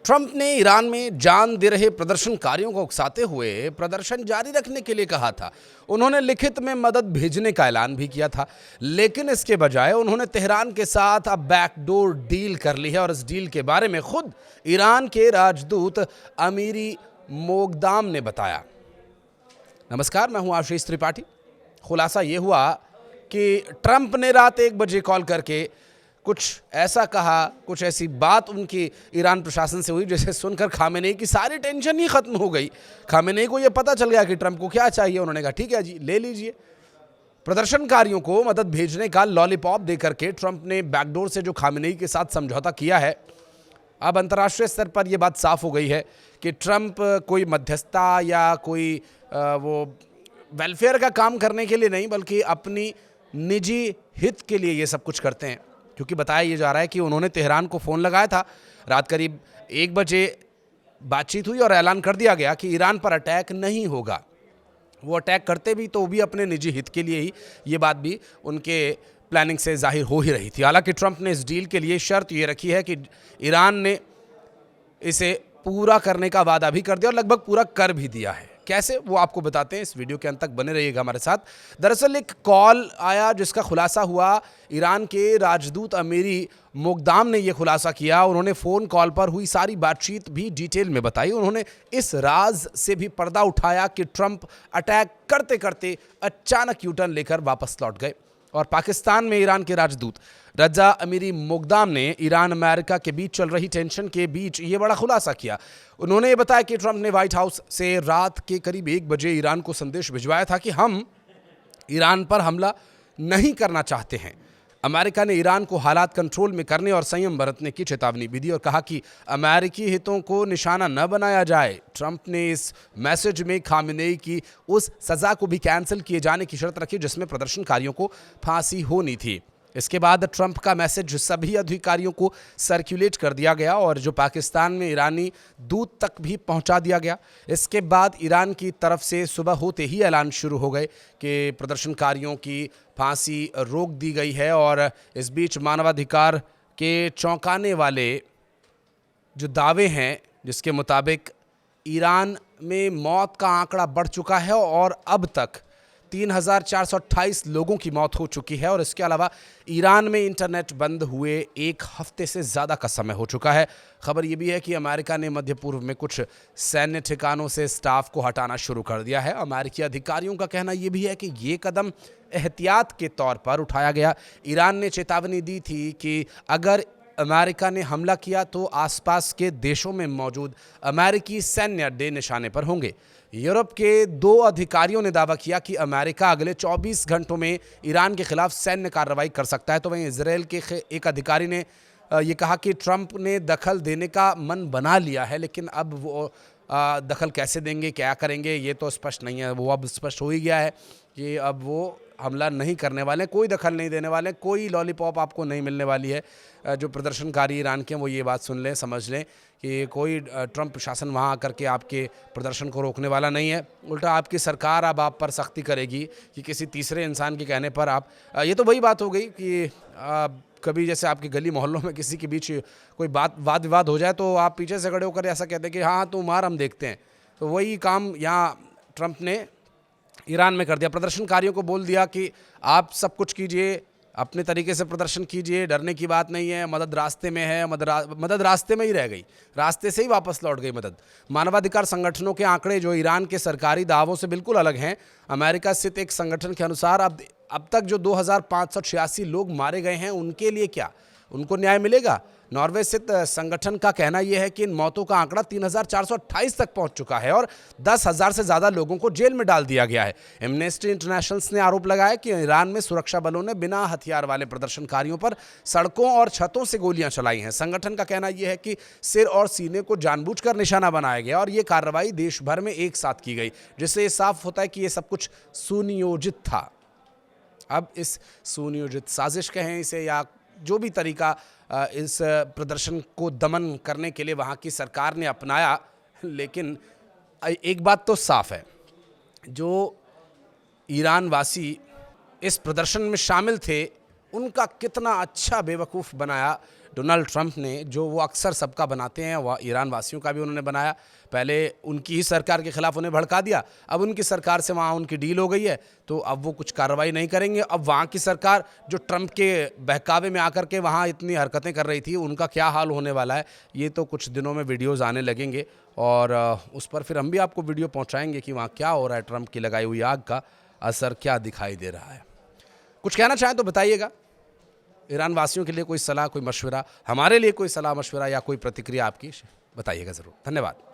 Trump ने Iran में जान दे रहे प्रदर्शनकारियों को उकसाते हुए प्रदर्शन जारी रखने के लिए कहा था। उन्होंने लिखित में मदद भेजने का ऐलान भी किया था, लेकिन इसके बजाय उन्होंने तेहरान के साथ अब बैकडोर डील कर ली है और इस डील के बारे में खुद ईरान के राजदूत अमीरी मोगदाम ने बताया। नमस्कार, मैं हूं आशीष त्रिपाठी। खुलासा ये हुआ कि ट्रंप ने रात 1 बजे कॉल करके कुछ ऐसा कहा, कुछ ऐसी बात उनकी ईरान प्रशासन से हुई जिसे सुनकर खामेनेई की सारी टेंशन ही खत्म हो गई। खामेनेई को यह पता चल गया कि ट्रंप को क्या चाहिए। उन्होंने कहा ठीक है जी, ले लीजिए। प्रदर्शनकारियों को मदद भेजने का लॉलीपॉप देकर के ट्रंप ने बैकडोर से जो खामेनेई के साथ समझौता किया है, अब अंतर्राष्ट्रीय स्तर पर यह बात साफ हो गई है कि ट्रंप कोई मध्यस्थता या कोई वो वेलफेयर का काम करने के लिए नहीं, बल्कि अपनी निजी हित के लिए ये सब कुछ करते हैं। क्योंकि बताया ये जा रहा है कि उन्होंने तेहरान को फ़ोन लगाया था, रात करीब 1 बजे बातचीत हुई और ऐलान कर दिया गया कि ईरान पर अटैक नहीं होगा। वो अटैक करते भी तो भी अपने निजी हित के लिए ही, ये बात भी उनके प्लानिंग से जाहिर हो ही रही थी। हालांकि ट्रंप ने इस डील के लिए शर्त ये रखी है कि ईरान ने इसे पूरा करने का वादा भी कर दिया और लगभग पूरा कर भी दिया है। कैसे, वो आपको बताते हैं। इस वीडियो के अंत तक बने रहिएगा हमारे साथ। दरअसल एक कॉल आया जिसका खुलासा हुआ, ईरान के राजदूत अमीरी मोगदाम ने यह खुलासा किया। उन्होंने फ़ोन कॉल पर हुई सारी बातचीत भी डिटेल में बताई। उन्होंने इस राज से भी पर्दा उठाया कि ट्रंप अटैक करते करते अचानक यूटर्न लेकर वापस लौट गए। और पाकिस्तान में ईरान के राजदूत रजा अमीरी मोगदाम ने ईरान अमेरिका के बीच चल रही टेंशन के बीच ये बड़ा खुलासा किया। उन्होंने ये बताया कि ट्रंप ने व्हाइट हाउस से रात के करीब 1 बजे ईरान को संदेश भिजवाया था कि हम ईरान पर हमला नहीं करना चाहते हैं। अमेरिका ने ईरान को हालात कंट्रोल में करने और संयम बरतने की चेतावनी भी दी और कहा कि अमेरिकी हितों को निशाना न बनाया जाए। ट्रंप ने इस मैसेज में खामेनेई की उस सज़ा को भी कैंसिल किए जाने की शर्त रखी जिसमें प्रदर्शनकारियों को फांसी होनी थी। इसके बाद ट्रंप का मैसेज सभी अधिकारियों को सर्कुलेट कर दिया गया और जो पाकिस्तान में ईरानी दूत तक भी पहुंचा दिया गया। इसके बाद ईरान की तरफ से सुबह होते ही ऐलान शुरू हो गए कि प्रदर्शनकारियों की फांसी रोक दी गई है। और इस बीच मानवाधिकार के चौंकाने वाले जो दावे हैं, जिसके मुताबिक ईरान में मौत का आंकड़ा बढ़ चुका है और अब तक 3,428 लोगों की मौत हो चुकी है। और इसके अलावा ईरान में इंटरनेट बंद हुए 1 हफ्ते से ज़्यादा का समय हो चुका है। खबर यह भी है कि अमेरिका ने मध्य पूर्व में कुछ सैन्य ठिकानों से स्टाफ को हटाना शुरू कर दिया है। अमेरिकी अधिकारियों का कहना यह भी है कि ये कदम एहतियात के तौर पर उठाया गया। ईरान ने चेतावनी दी थी कि अगर अमेरिका ने हमला किया तो आसपास के देशों में मौजूद अमेरिकी सैन्य अड्डे निशाने पर होंगे। यूरोप के 2 अधिकारियों ने दावा किया कि अमेरिका अगले 24 घंटों में ईरान के खिलाफ सैन्य कार्रवाई कर सकता है। तो वहीं इजरायल के एक अधिकारी ने ये कहा कि ट्रंप ने दखल देने का मन बना लिया है, लेकिन अब वो दखल कैसे देंगे, क्या करेंगे, ये तो स्पष्ट नहीं है। वो अब स्पष्ट हो ही गया है कि अब वो हमला नहीं करने वाले, कोई दखल नहीं देने वाले, कोई लॉलीपॉप आपको नहीं मिलने वाली है। जो प्रदर्शनकारी ईरान के वो ये बात सुन लें, समझ लें कि कोई ट्रंप प्रशासन वहाँ आकर के आपके प्रदर्शन को रोकने वाला नहीं है। उल्टा आपकी सरकार अब आप पर सख्ती करेगी कि किसी तीसरे इंसान के कहने पर आप ये तो वही बात हो गई कि कभी जैसे आपकी गली मोहल्लों में किसी के बीच कोई वाद विवाद हो जाए तो आप पीछे से खड़े होकर ऐसा कहते हैं कि हाँ तू मार, हम देखते हैं। तो वही काम यहाँ ट्रंप ने ईरान में कर दिया। प्रदर्शनकारियों को बोल दिया कि आप सब कुछ कीजिए, अपने तरीके से प्रदर्शन कीजिए, डरने की बात नहीं है, मदद रास्ते में है। मदद रास्ते में ही रह गई, रास्ते से ही वापस लौट गई मदद। मानवाधिकार संगठनों के आंकड़े जो ईरान के सरकारी दावों से बिल्कुल अलग हैं। अमेरिका स्थित एक संगठन के अनुसार अब तक जो 2,586 लोग मारे गए हैं, उनके लिए क्या, उनको न्याय मिलेगा? नॉर्वे स्थित संगठन का कहना यह है कि इन मौतों का आंकड़ा 3,428 तक पहुंच चुका है और 10,000 से ज़्यादा लोगों को जेल में डाल दिया गया है। एमनेस्टी इंटरनेशनल ने आरोप लगाया कि ईरान में सुरक्षा बलों ने बिना हथियार वाले प्रदर्शनकारियों पर सड़कों और छतों से गोलियां चलाई हैं। संगठन का कहना यह है कि सिर और सीने को जानबूझकर निशाना बनाया गया और ये कार्रवाई देश भर में एक साथ की गई, जिससे ये साफ होता है कि ये सब कुछ सुनियोजित था। अब इस सुनियोजित साजिश कहें इसे या जो भी तरीका इस प्रदर्शन को दमन करने के लिए वहाँ की सरकार ने अपनाया, लेकिन एक बात तो साफ है, जो ईरान वासी इस प्रदर्शन में शामिल थे उनका कितना अच्छा बेवकूफ़ बनाया डोनाल्ड ट्रंप ने, जो वो अक्सर सबका बनाते हैं, वह ईरान वासियों का भी उन्होंने बनाया। पहले उनकी ही सरकार के खिलाफ उन्हें भड़का दिया, अब उनकी सरकार से वहाँ उनकी डील हो गई है, तो अब वो कुछ कार्रवाई नहीं करेंगे। अब वहाँ की सरकार जो ट्रंप के बहकावे में आकर के वहाँ इतनी हरकतें कर रही थी, उनका क्या हाल होने वाला है, ये तो कुछ दिनों में वीडियोज़ आने लगेंगे और उस पर फिर हम भी आपको वीडियो पहुँचाएंगे कि वहाँ क्या हो रहा है, ट्रंप की लगाई हुई आग का असर क्या दिखाई दे रहा है। कुछ कहना चाहें तो बताइएगा। ईरान वासियों के लिए कोई सलाह, कोई मशवरा, हमारे लिए कोई सलाह मशवरा या कोई प्रतिक्रिया आपकी बताइएगा ज़रूर। धन्यवाद।